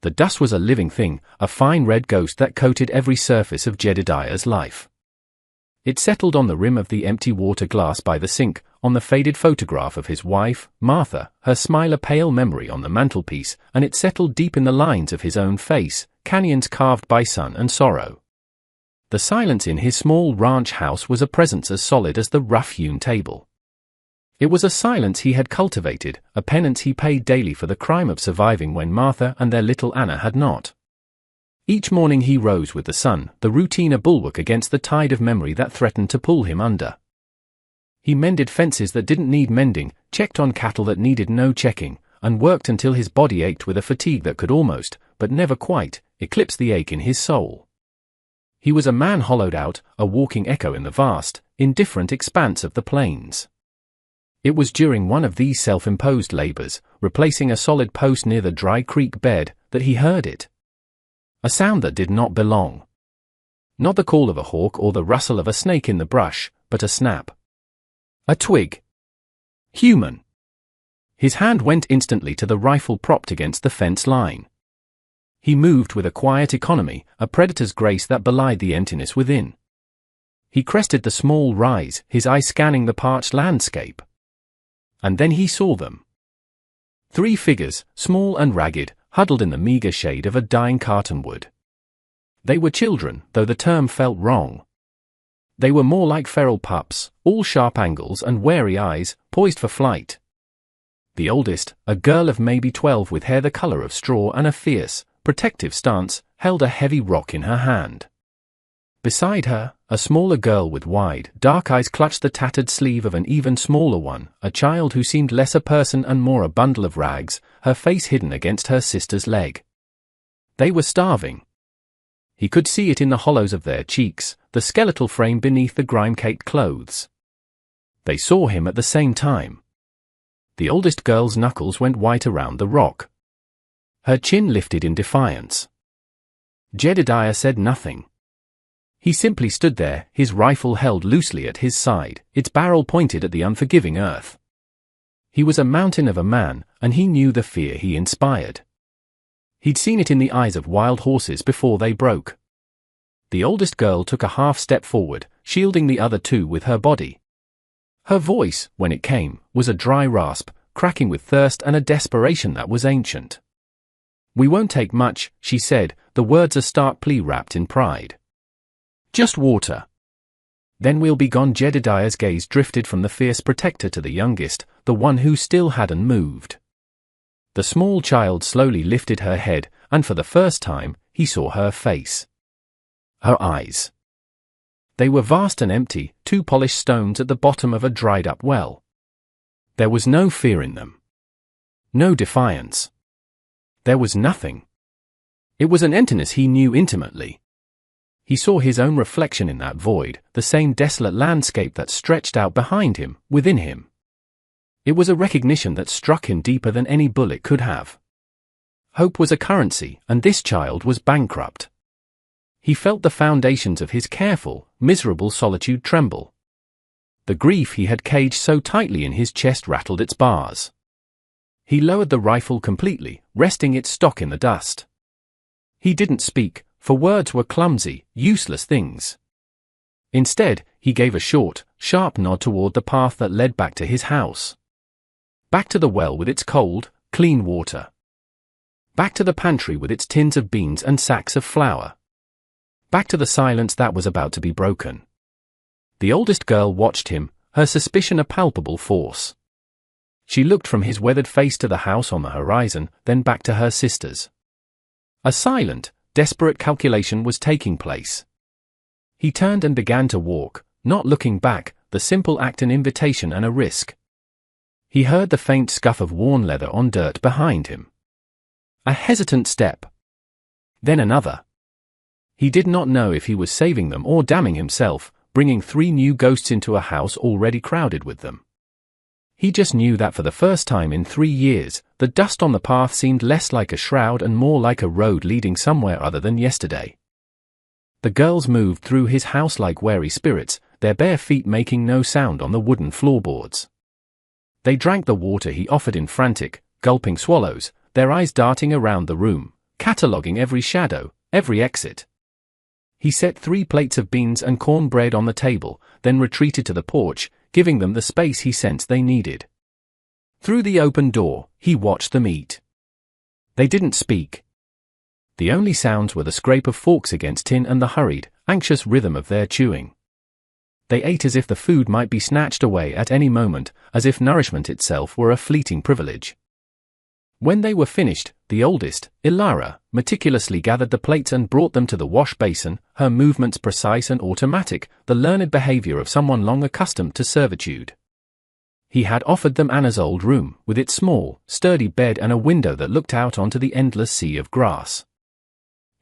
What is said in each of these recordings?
The dust was a living thing, a fine red ghost that coated every surface of Jedediah's life. It settled on the rim of the empty water glass by the sink, on the faded photograph of his wife, Martha, her smile a pale memory on the mantelpiece, and it settled deep in the lines of his own face, canyons carved by sun and sorrow. The silence in his small ranch house was a presence as solid as the rough-hewn table. It was a silence he had cultivated, a penance he paid daily for the crime of surviving when Martha and their little Anna had not. Each morning he rose with the sun, the routine a bulwark against the tide of memory that threatened to pull him under. He mended fences that didn't need mending, checked on cattle that needed no checking, and worked until his body ached with a fatigue that could almost, but never quite, eclipse the ache in his soul. He was a man hollowed out, a walking echo in the vast, indifferent expanse of the plains. It was during one of these self-imposed labors, replacing a solid post near the dry creek bed, that he heard it. A sound that did not belong. Not the call of a hawk or the rustle of a snake in the brush, but a snap. A twig. Human. His hand went instantly to the rifle propped against the fence line. He moved with a quiet economy, a predator's grace that belied the emptiness within. He crested the small rise, his eye scanning the parched landscape. And then he saw them. 3 figures, small and ragged, huddled in the meager shade of a dying cottonwood. They were children, though the term felt wrong. They were more like feral pups, all sharp angles and wary eyes, poised for flight. The oldest, a girl of maybe 12 with hair the color of straw and a fierce, protective stance, held a heavy rock in her hand. Beside her, a smaller girl with wide, dark eyes clutched the tattered sleeve of an even smaller one, a child who seemed less a person and more a bundle of rags, her face hidden against her sister's leg. They were starving. He could see it in the hollows of their cheeks, the skeletal frame beneath the grime-caked clothes. They saw him at the same time. The oldest girl's knuckles went white around the rock. Her chin lifted in defiance. Jedediah said nothing. He simply stood there, his rifle held loosely at his side, its barrel pointed at the unforgiving earth. He was a mountain of a man, and he knew the fear he inspired. He'd seen it in the eyes of wild horses before they broke. The oldest girl took a half step forward, shielding the other 2 with her body. Her voice, when it came, was a dry rasp, cracking with thirst and a desperation that was ancient. "We won't take much," she said, the words a stark plea wrapped in pride. "Just water. Then we'll be gone." Jedediah's gaze drifted from the fierce protector to the youngest, the one who still hadn't moved. The small child slowly lifted her head, and for the first time, he saw her face. Her eyes. They were vast and empty, 2 polished stones at the bottom of a dried-up well. There was no fear in them. No defiance. There was nothing. It was an emptiness he knew intimately. He saw his own reflection in that void, the same desolate landscape that stretched out behind him, within him. It was a recognition that struck him deeper than any bullet could have. Hope was a currency, and this child was bankrupt. He felt the foundations of his careful, miserable solitude tremble. The grief he had caged so tightly in his chest rattled its bars. He lowered the rifle completely, resting its stock in the dust. He didn't speak, for words were clumsy, useless things. Instead, he gave a short, sharp nod toward the path that led back to his house. Back to the well with its cold, clean water. Back to the pantry with its tins of beans and sacks of flour. Back to the silence that was about to be broken. The oldest girl watched him, her suspicion a palpable force. She looked from his weathered face to the house on the horizon, then back to her sister's. A silent, desperate calculation was taking place. He turned and began to walk, not looking back, the simple act an invitation and a risk. He heard the faint scuff of worn leather on dirt behind him. A hesitant step. Then another. He did not know if he was saving them or damning himself, bringing 3 new ghosts into a house already crowded with them. He just knew that for the first time in 3 years, the dust on the path seemed less like a shroud and more like a road leading somewhere other than yesterday. The girls moved through his house like wary spirits, their bare feet making no sound on the wooden floorboards. They drank the water he offered in frantic, gulping swallows, their eyes darting around the room, cataloguing every shadow, every exit. He set 3 plates of beans and cornbread on the table, then retreated to the porch, giving them the space he sensed they needed. Through the open door, he watched them eat. They didn't speak. The only sounds were the scrape of forks against tin and the hurried, anxious rhythm of their chewing. They ate as if the food might be snatched away at any moment, as if nourishment itself were a fleeting privilege. When they were finished, the oldest, Ilara, meticulously gathered the plates and brought them to the wash basin, her movements precise and automatic, the learned behavior of someone long accustomed to servitude. He had offered them Anna's old room, with its small, sturdy bed and a window that looked out onto the endless sea of grass.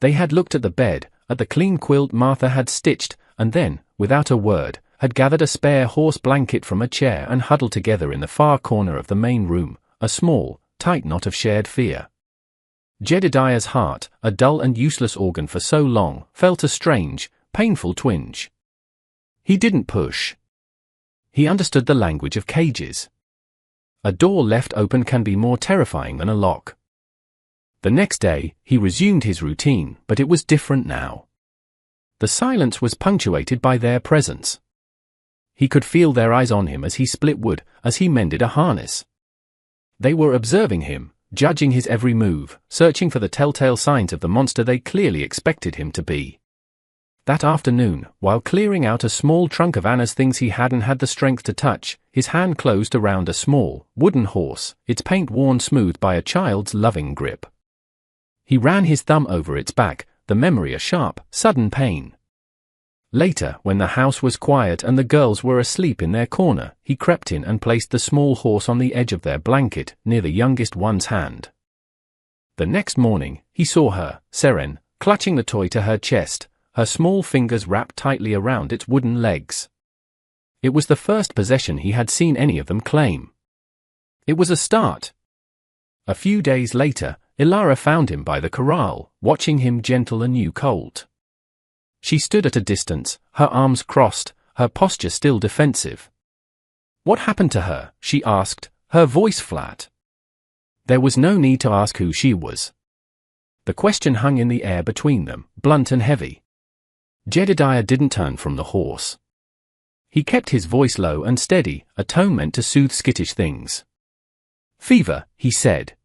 They had looked at the bed, at the clean quilt Martha had stitched, and then, without a word, had gathered a spare horse blanket from a chair and huddled together in the far corner of the main room, a small, tight knot of shared fear. Jedediah's heart, a dull and useless organ for so long, felt a strange, painful twinge. He didn't push. He understood the language of cages. A door left open can be more terrifying than a lock. The next day, he resumed his routine, but it was different now. The silence was punctuated by their presence. He could feel their eyes on him as he split wood, as he mended a harness. They were observing him, judging his every move, searching for the telltale signs of the monster they clearly expected him to be. That afternoon, while clearing out a small trunk of Anna's things he hadn't had the strength to touch, his hand closed around a small, wooden horse, its paint worn smooth by a child's loving grip. He ran his thumb over its back, the memory a sharp, sudden pain. Later, when the house was quiet and the girls were asleep in their corner, he crept in and placed the small horse on the edge of their blanket, near the youngest one's hand. The next morning, he saw her, Seren, clutching the toy to her chest, her small fingers wrapped tightly around its wooden legs. It was the first possession he had seen any of them claim. It was a start. A few days later, Ilara found him by the corral, watching him gentle a new colt. She stood at a distance, her arms crossed, her posture still defensive. "What happened to her?" she asked, her voice flat. There was no need to ask who she was. The question hung in the air between them, blunt and heavy. Jedediah didn't turn from the horse. He kept his voice low and steady, a tone meant to soothe skittish things. "Fever," he said.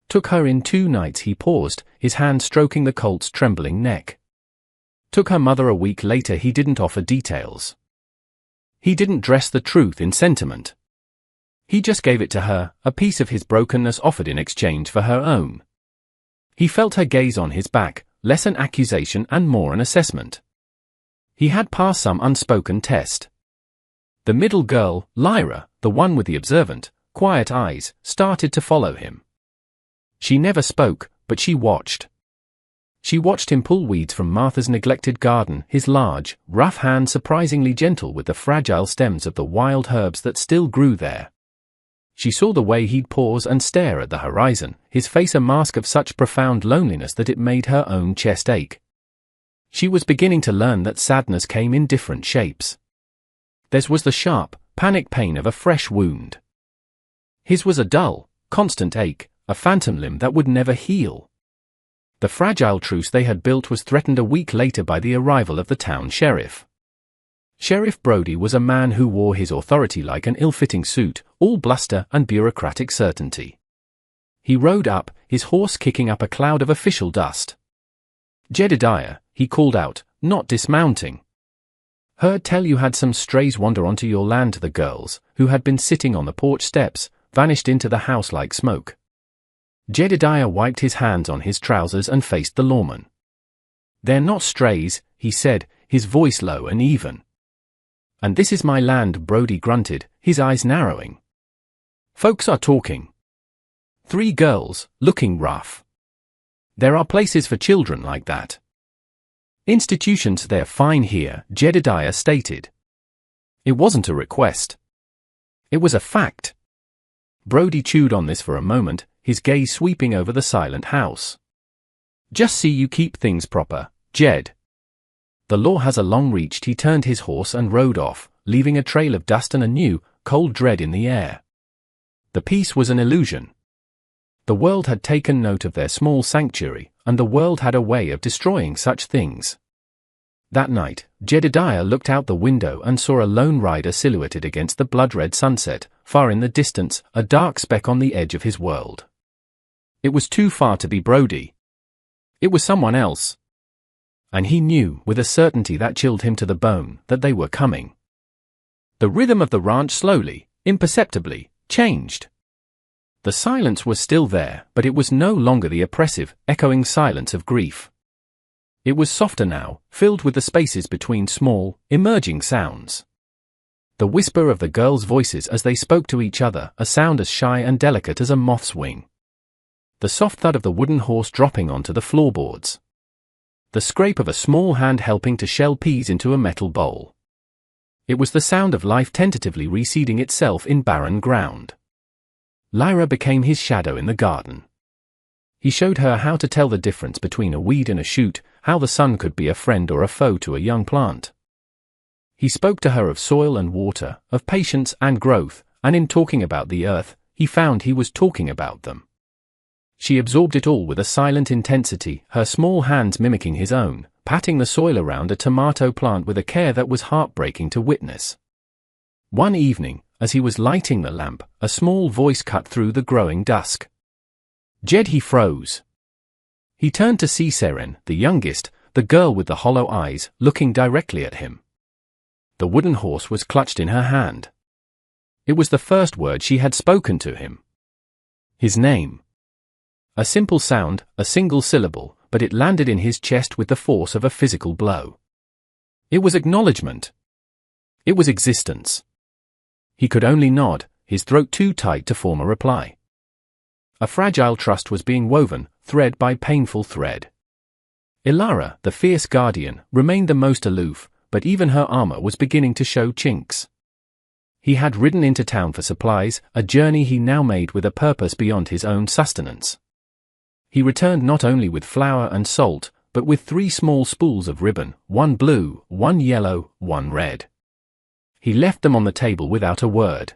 "Took her in 2 nights." He paused, his hand stroking the colt's trembling neck. "Took her mother a week later." He didn't offer details. He didn't dress the truth in sentiment. He just gave it to her, a piece of his brokenness offered in exchange for her own. He felt her gaze on his back, less an accusation and more an assessment. He had passed some unspoken test. The middle girl, Lyra, the one with the observant, quiet eyes, started to follow him. She never spoke, but she watched. She watched him pull weeds from Martha's neglected garden, his large, rough hand surprisingly gentle with the fragile stems of the wild herbs that still grew there. She saw the way he'd pause and stare at the horizon, his face a mask of such profound loneliness that it made her own chest ache. She was beginning to learn that sadness came in different shapes. Theirs was the sharp, panic pain of a fresh wound. His was a dull, constant ache, a phantom limb that would never heal. The fragile truce they had built was threatened a week later by the arrival of the town sheriff. Sheriff Brody was a man who wore his authority like an ill-fitting suit, all bluster and bureaucratic certainty. He rode up, his horse kicking up a cloud of official dust. "Jedediah," he called out, not dismounting. "Heard tell you had some strays wander onto your land." The girls, who had been sitting on the porch steps, vanished into the house like smoke. Jedediah wiped his hands on his trousers and faced the lawman. "They're not strays," he said, his voice low and even. "And this is my land," Brody grunted, his eyes narrowing. "Folks are talking." 3 girls, looking rough. "There are places for children like that." "Institutions, they're fine here," Jedediah stated. It wasn't a request. It was a fact. Brody chewed on this for a moment, his gaze sweeping over the silent house. "Just see you keep things proper, Jed. The law has a long reach." He turned his horse and rode off, leaving a trail of dust and a new, cold dread in the air. The peace was an illusion. The world had taken note of their small sanctuary, and the world had a way of destroying such things. That night, Jedediah looked out the window and saw a lone rider silhouetted against the blood-red sunset, far in the distance, a dark speck on the edge of his world. It was too far to be Brody. It was someone else. And he knew, with a certainty that chilled him to the bone, that they were coming. The rhythm of the ranch slowly, imperceptibly, changed. The silence was still there, but it was no longer the oppressive, echoing silence of grief. It was softer now, filled with the spaces between small, emerging sounds. The whisper of the girls' voices as they spoke to each other, a sound as shy and delicate as a moth's wing. The soft thud of the wooden horse dropping onto the floorboards. The scrape of a small hand helping to shell peas into a metal bowl. It was the sound of life tentatively reseeding itself in barren ground. Lyra became his shadow in the garden. He showed her how to tell the difference between a weed and a shoot, how the sun could be a friend or a foe to a young plant. He spoke to her of soil and water, of patience and growth, and in talking about the earth, he found he was talking about them. She absorbed it all with a silent intensity, her small hands mimicking his own, patting the soil around a tomato plant with a care that was heartbreaking to witness. One evening, as he was lighting the lamp, a small voice cut through the growing dusk. "Jed," he froze. He turned to see Seren, the youngest, the girl with the hollow eyes, looking directly at him. The wooden horse was clutched in her hand. It was the first word she had spoken to him. His name. A simple sound, a single syllable, but it landed in his chest with the force of a physical blow. It was acknowledgement. It was existence. He could only nod, his throat too tight to form a reply. A fragile trust was being woven, thread by painful thread. Ilara, the fierce guardian, remained the most aloof, but even her armor was beginning to show chinks. He had ridden into town for supplies, a journey he now made with a purpose beyond his own sustenance. He returned not only with flour and salt, but with 3 small spools of ribbon, 1 blue, 1 yellow, 1 red. He left them on the table without a word.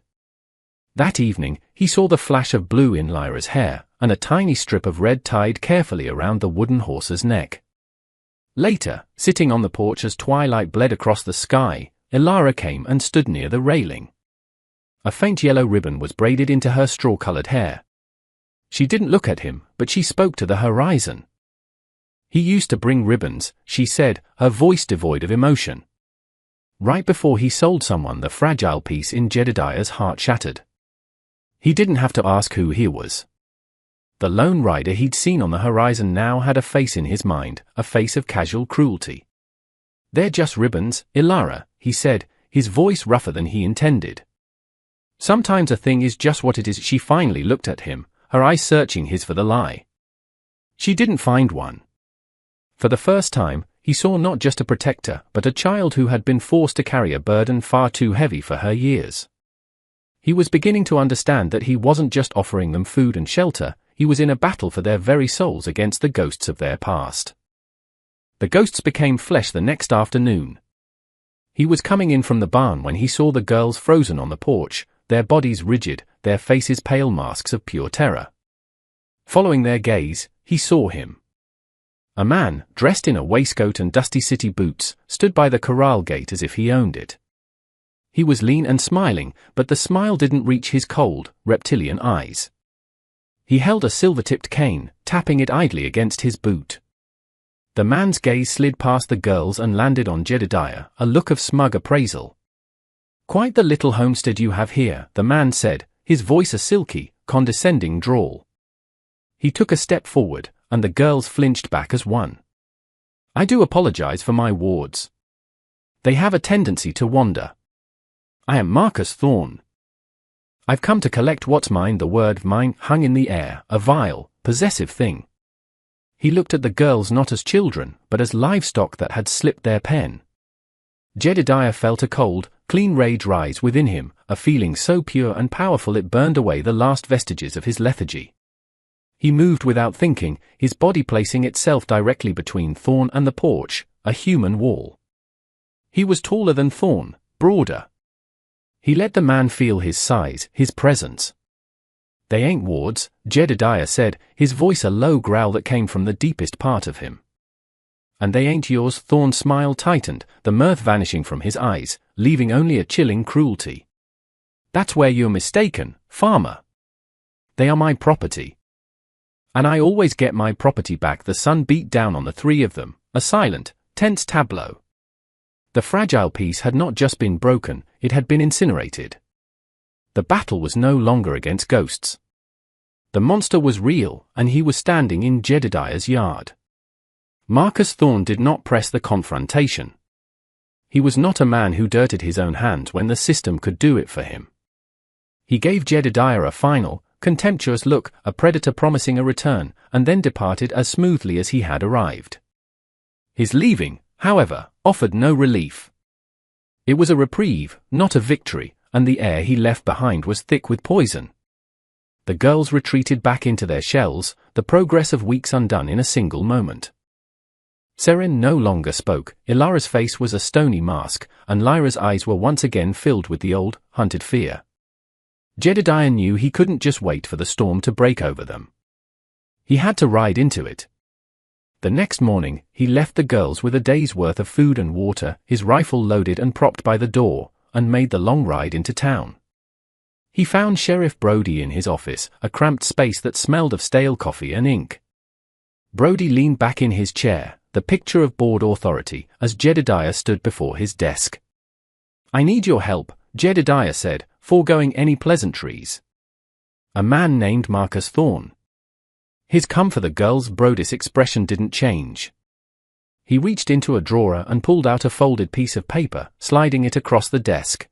That evening, he saw the flash of blue in Lyra's hair, and a tiny strip of red tied carefully around the wooden horse's neck. Later, sitting on the porch as twilight bled across the sky, Ilara came and stood near the railing. A faint yellow ribbon was braided into her straw-colored hair. She didn't look at him, but she spoke to the horizon. "He used to bring ribbons," she said, her voice devoid of emotion. Right before he sold someone, the fragile piece in Jedediah's heart shattered. He didn't have to ask who he was. The lone rider he'd seen on the horizon now had a face in his mind, a face of casual cruelty. "They're just ribbons, Ilara," he said, his voice rougher than he intended. "Sometimes a thing is just what it is." She finally looked at him, her eyes searching his for the lie. She didn't find one. For the first time, he saw not just a protector, but a child who had been forced to carry a burden far too heavy for her years. He was beginning to understand that he wasn't just offering them food and shelter, he was in a battle for their very souls against the ghosts of their past. The ghosts became flesh the next afternoon. He was coming in from the barn when he saw the girls frozen on the porch, their bodies rigid, their faces pale masks of pure terror. Following their gaze, he saw him. A man, dressed in a waistcoat and dusty city boots, stood by the corral gate as if he owned it. He was lean and smiling, but the smile didn't reach his cold, reptilian eyes. He held a silver-tipped cane, tapping it idly against his boot. The man's gaze slid past the girls and landed on Jedediah, a look of smug appraisal. "Quite the little homestead you have here," the man said, his voice a silky, condescending drawl. He took a step forward, and the girls flinched back as one. "I do apologize for my wards. They have a tendency to wander. I am Marcus Thorne. I've come to collect what's mine." The word "mine" hung in the air, a vile, possessive thing. He looked at the girls not as children, but as livestock that had slipped their pen. Jedediah felt a cold, clean rage rise within him, a feeling so pure and powerful it burned away the last vestiges of his lethargy. He moved without thinking, his body placing itself directly between Thorne and the porch, a human wall. He was taller than Thorne, broader. He let the man feel his size, his presence. "They ain't wards," Jedediah said, his voice a low growl that came from the deepest part of him. "And they ain't yours." Thorn's smile tightened, the mirth vanishing from his eyes, leaving only a chilling cruelty. "That's where you're mistaken, farmer. They are my property. And I always get my property back." The sun beat down on the three of them, a silent, tense tableau. The fragile peace had not just been broken, it had been incinerated. The battle was no longer against ghosts. The monster was real, and he was standing in Jedediah's yard. Marcus Thorn did not press the confrontation. He was not a man who dirtied his own hands when the system could do it for him. He gave Jedediah a final, contemptuous look, a predator promising a return, and then departed as smoothly as he had arrived. His leaving, however, offered no relief. It was a reprieve, not a victory, and the air he left behind was thick with poison. The girls retreated back into their shells, the progress of weeks undone in a single moment. Seren no longer spoke. Ilara's face was a stony mask, and Lyra's eyes were once again filled with the old, hunted fear. Jedediah knew he couldn't just wait for the storm to break over them. He had to ride into it. The next morning, he left the girls with a day's worth of food and water, his rifle loaded and propped by the door, and made the long ride into town. He found Sheriff Brody in his office, a cramped space that smelled of stale coffee and ink. Brody leaned back in his chair, the picture of bored authority, as Jedediah stood before his desk. "I need your help," Jedediah said, foregoing any pleasantries. "A man named Marcus Thorn." His come for the girls. Brody's expression didn't change. He reached into a drawer and pulled out a folded piece of paper, sliding it across the desk.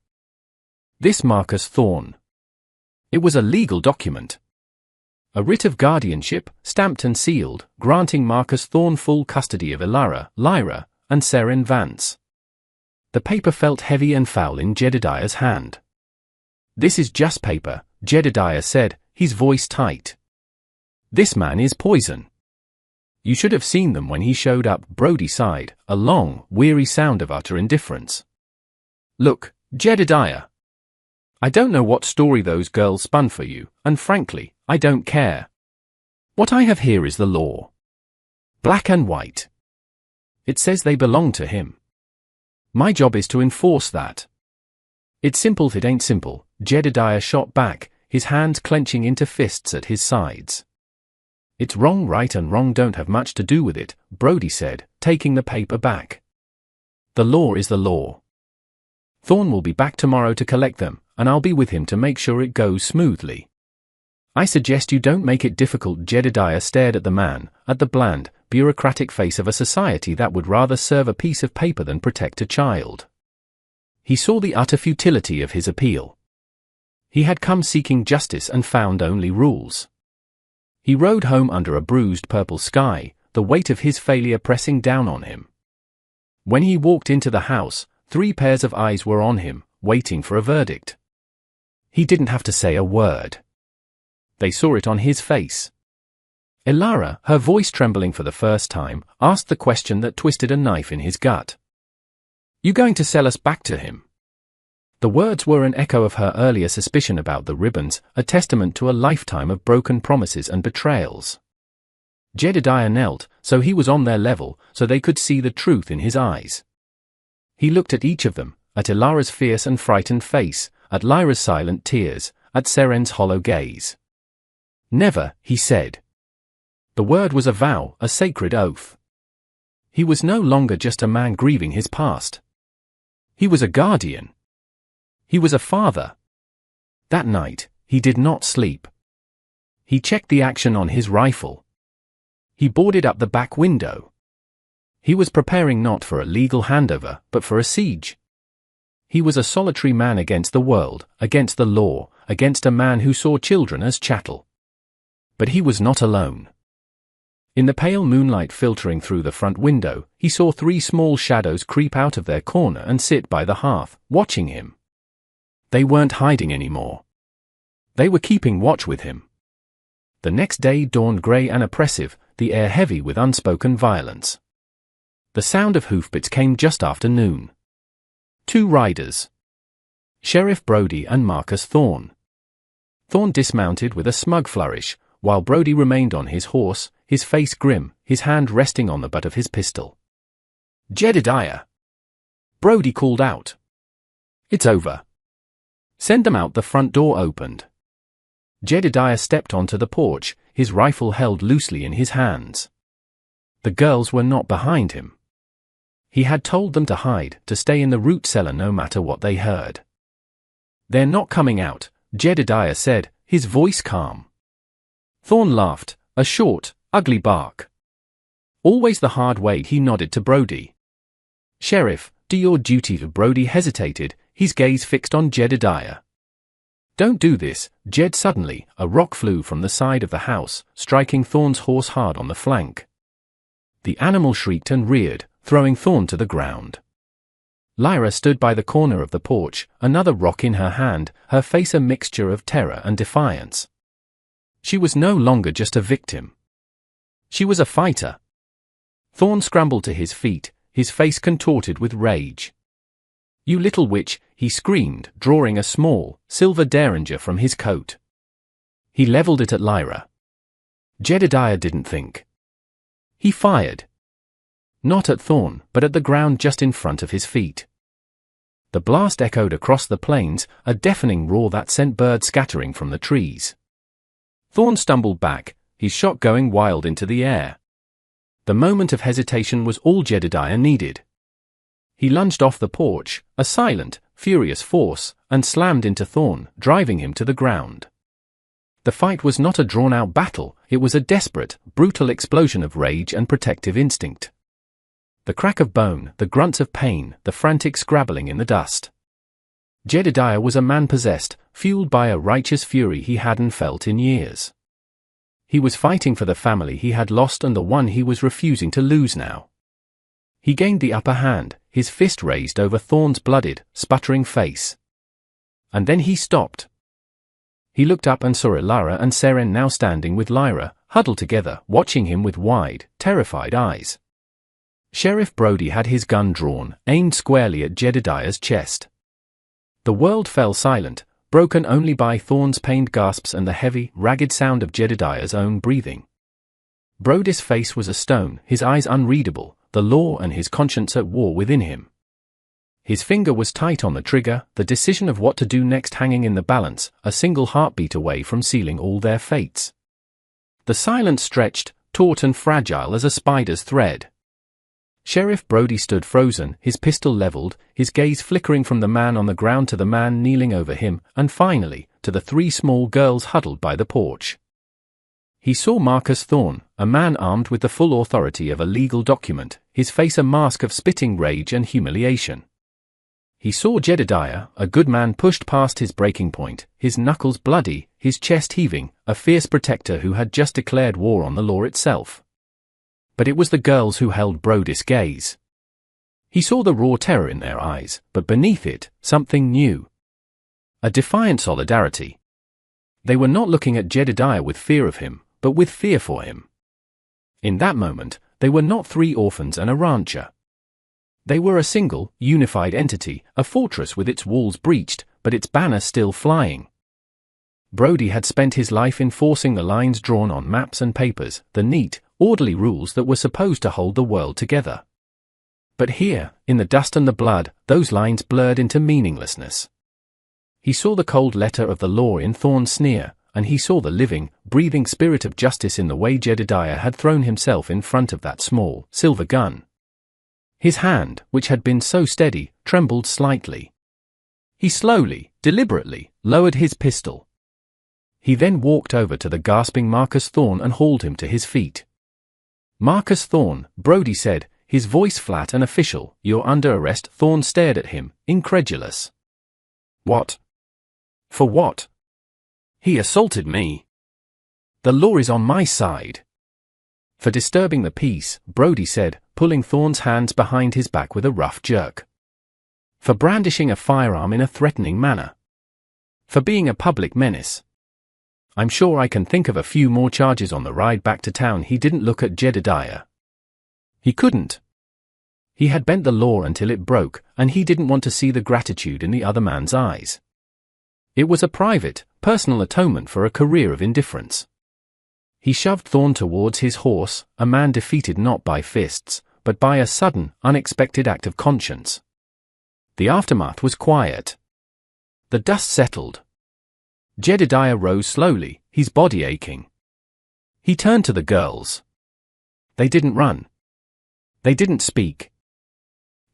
This Marcus Thorn. It was a legal document. A writ of guardianship, stamped and sealed, granting Marcus Thorn full custody of Ilara, Lyra, and Seren Vance. The paper felt heavy and foul in Jedediah's hand. "This is just paper," Jedediah said, his voice tight. "This man is poison." "You should have seen them when he showed up," Brody sighed, a long, weary sound of utter indifference. "Look, Jedediah. I don't know what story those girls spun for you, and frankly, I don't care. What I have here is the law. Black and white. It says they belong to him. My job is to enforce that. It's simple if it ain't simple," Jedediah shot back, his hands clenching into fists at his sides. "It's wrong, right, and wrong don't have much to do with it," Brody said, taking the paper back. "The law is the law. Thorn will be back tomorrow to collect them, and I'll be with him to make sure it goes smoothly. I suggest you don't make it difficult." Jedediah stared at the man, at the bland, bureaucratic face of a society that would rather serve a piece of paper than protect a child. He saw the utter futility of his appeal. He had come seeking justice and found only rules. He rode home under a bruised purple sky, the weight of his failure pressing down on him. When he walked into the house, 3 pairs of eyes were on him, waiting for a verdict. He didn't have to say a word. They saw it on his face. Ilara, her voice trembling for the first time, asked the question that twisted a knife in his gut. "You going to sell us back to him?" The words were an echo of her earlier suspicion about the ribbons, a testament to a lifetime of broken promises and betrayals. Jedediah knelt, so he was on their level, so they could see the truth in his eyes. He looked at each of them, at Ilara's fierce and frightened face, at Lyra's silent tears, at Seren's hollow gaze. "Never," he said. The word was a vow, a sacred oath. He was no longer just a man grieving his past. He was a guardian. He was a father. That night, he did not sleep. He checked the action on his rifle. He boarded up the back window. He was preparing not for a legal handover, but for a siege. He was a solitary man against the world, against the law, against a man who saw children as chattel. But he was not alone. In the pale moonlight filtering through the front window, he saw 3 small shadows creep out of their corner and sit by the hearth, watching him. They weren't hiding anymore. They were keeping watch with him. The next day dawned grey and oppressive, the air heavy with unspoken violence. The sound of hoofbeats came just after noon. 2 riders. Sheriff Brody and Marcus Thorn. Thorn dismounted with a smug flourish, while Brody remained on his horse, his face grim, his hand resting on the butt of his pistol. "Jedediah!" Brody called out. "It's over. Send them out." The front door opened. Jedediah stepped onto the porch, his rifle held loosely in his hands. The girls were not behind him. He had told them to hide, to stay in the root cellar no matter what they heard. "They're not coming out," Jedediah said, his voice calm. Thorn laughed, a short, ugly bark. "Always the hard way," he nodded to Brody. "Sheriff, do your duty." Brody hesitated, his gaze fixed on Jedediah. "Don't do this, Jed." Suddenly, a rock flew from the side of the house, striking Thorn's horse hard on the flank. The animal shrieked and reared, throwing Thorn to the ground. Lyra stood by the corner of the porch, another rock in her hand, her face a mixture of terror and defiance. She was no longer just a victim. She was a fighter. Thorn scrambled to his feet, his face contorted with rage. "You little witch," he screamed, drawing a small, silver derringer from his coat. He leveled it at Lyra. Jedediah didn't think. He fired. Not at Thorn, but at the ground just in front of his feet. The blast echoed across the plains, a deafening roar that sent birds scattering from the trees. Thorn stumbled back, his shot going wild into the air. The moment of hesitation was all Jedediah needed. He lunged off the porch, a silent, furious force, and slammed into Thorn, driving him to the ground. The fight was not a drawn-out battle, it was a desperate, brutal explosion of rage and protective instinct. The crack of bone, the grunts of pain, the frantic scrabbling in the dust. Jedediah was a man possessed, fueled by a righteous fury he hadn't felt in years. He was fighting for the family he had lost and the one he was refusing to lose now. He gained the upper hand, his fist raised over Thorn's blooded, sputtering face. And then he stopped. He looked up and saw Lyra and Seren now standing with Lyra, huddled together, watching him with wide, terrified eyes. Sheriff Brody had his gun drawn, aimed squarely at Jedediah's chest. The world fell silent, broken only by Thorn's pained gasps and the heavy, ragged sound of Jedediah's own breathing. Brody's face was a stone, his eyes unreadable, the law and his conscience at war within him. His finger was tight on the trigger, the decision of what to do next hanging in the balance, a single heartbeat away from sealing all their fates. The silence stretched, taut and fragile as a spider's thread. Sheriff Brody stood frozen, his pistol leveled, his gaze flickering from the man on the ground to the man kneeling over him, and finally, to the three small girls huddled by the porch. He saw Marcus Thorn, a man armed with the full authority of a legal document, his face a mask of spitting rage and humiliation. He saw Jedediah, a good man pushed past his breaking point, his knuckles bloody, his chest heaving, a fierce protector who had just declared war on the law itself. But it was the girls who held Brody's gaze. He saw the raw terror in their eyes, but beneath it, something new. A defiant solidarity. They were not looking at Jedediah with fear of him, but with fear for him. In that moment, they were not three orphans and a rancher. They were a single, unified entity, a fortress with its walls breached, but its banner still flying. Brody had spent his life enforcing the lines drawn on maps and papers, the neat, orderly rules that were supposed to hold the world together. But here, in the dust and the blood, those lines blurred into meaninglessness. He saw the cold letter of the law in Thorn's sneer, and he saw the living, breathing spirit of justice in the way Jedediah had thrown himself in front of that small, silver gun. His hand, which had been so steady, trembled slightly. He slowly, deliberately, lowered his pistol. He then walked over to the gasping Marcus Thorn and hauled him to his feet. "Marcus Thorn," Brody said, his voice flat and official, "you're under arrest." Thorn stared at him, incredulous. "What? For what?" "He assaulted me." "The law is on my side." "For disturbing the peace," Brody said, pulling Thorn's hands behind his back with a rough jerk. "For brandishing a firearm in a threatening manner. For being a public menace. I'm sure I can think of a few more charges." On the ride back to town he didn't look at Jedediah. He couldn't. He had bent the law until it broke, and he didn't want to see the gratitude in the other man's eyes. It was a private, personal atonement for a career of indifference. He shoved Thorn towards his horse, a man defeated not by fists, but by a sudden, unexpected act of conscience. The aftermath was quiet. The dust settled. Jedediah rose slowly, his body aching. He turned to the girls. They didn't run. They didn't speak.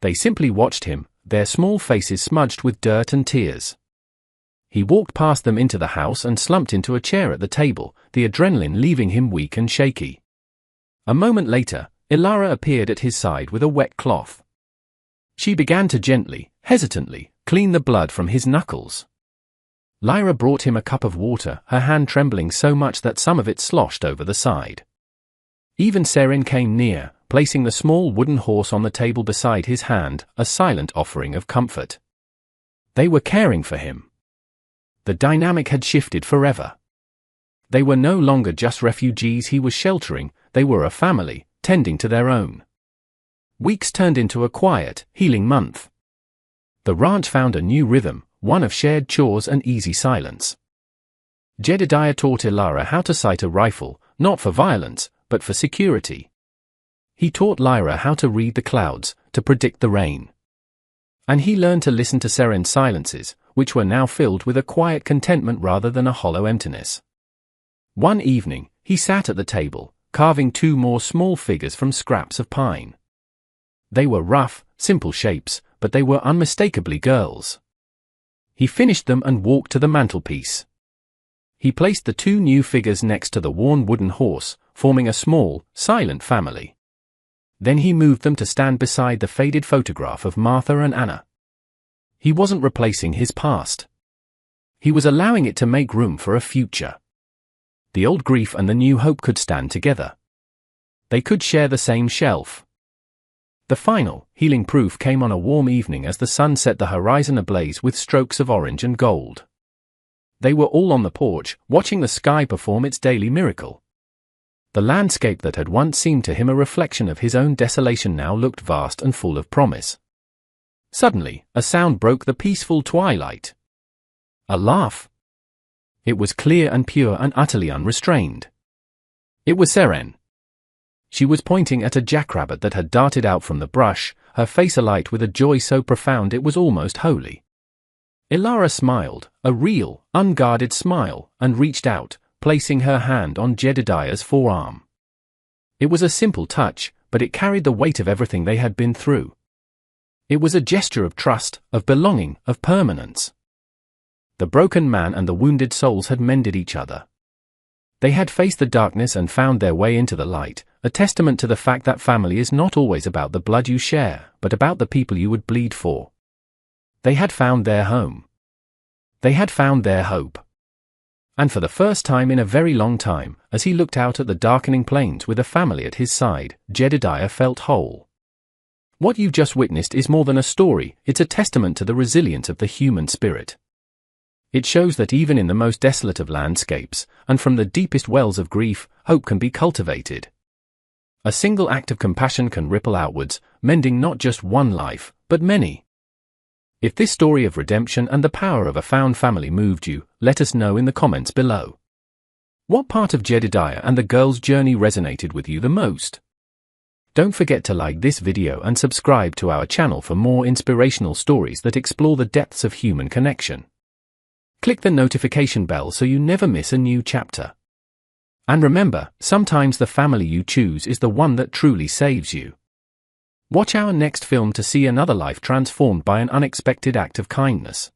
They simply watched him, their small faces smudged with dirt and tears. He walked past them into the house and slumped into a chair at the table, the adrenaline leaving him weak and shaky. A moment later, Ilara appeared at his side with a wet cloth. She began to gently, hesitantly, clean the blood from his knuckles. Lyra brought him a cup of water, her hand trembling so much that some of it sloshed over the side. Even Seren came near, placing the small wooden horse on the table beside his hand, a silent offering of comfort. They were caring for him. The dynamic had shifted forever. They were no longer just refugees he was sheltering, they were a family, tending to their own. Weeks turned into a quiet, healing month. The ranch found a new rhythm, one of shared chores and easy silence. Jedediah taught Ilara how to sight a rifle, not for violence, but for security. He taught Lyra how to read the clouds, to predict the rain. And he learned to listen to Seren's silences, which were now filled with a quiet contentment rather than a hollow emptiness. One evening, he sat at the table, carving 2 more small figures from scraps of pine. They were rough, simple shapes, but they were unmistakably girls. He finished them and walked to the mantelpiece. He placed the 2 new figures next to the worn wooden horse, forming a small, silent family. Then he moved them to stand beside the faded photograph of Martha and Anna. He wasn't replacing his past. He was allowing it to make room for a future. The old grief and the new hope could stand together. They could share the same shelf. The final, healing proof came on a warm evening as the sun set the horizon ablaze with strokes of orange and gold. They were all on the porch, watching the sky perform its daily miracle. The landscape that had once seemed to him a reflection of his own desolation now looked vast and full of promise. Suddenly, a sound broke the peaceful twilight. A laugh. It was clear and pure and utterly unrestrained. It was Seren. She was pointing at a jackrabbit that had darted out from the brush, her face alight with a joy so profound it was almost holy. Ilara smiled, a real, unguarded smile, and reached out, placing her hand on Jedediah's forearm. It was a simple touch, but it carried the weight of everything they had been through. It was a gesture of trust, of belonging, of permanence. The broken man and the wounded souls had mended each other. They had faced the darkness and found their way into the light, a testament to the fact that family is not always about the blood you share, but about the people you would bleed for. They had found their home. They had found their hope. And for the first time in a very long time, as he looked out at the darkening plains with a family at his side, Jedediah felt whole. What you've just witnessed is more than a story, it's a testament to the resilience of the human spirit. It shows that even in the most desolate of landscapes, and from the deepest wells of grief, hope can be cultivated. A single act of compassion can ripple outwards, mending not just one life, but many. If this story of redemption and the power of a found family moved you, let us know in the comments below. What part of Jedediah and the girl's journey resonated with you the most? Don't forget to like this video and subscribe to our channel for more inspirational stories that explore the depths of human connection. Click the notification bell so you never miss a new chapter. And remember, sometimes the family you choose is the one that truly saves you. Watch our next film to see another life transformed by an unexpected act of kindness.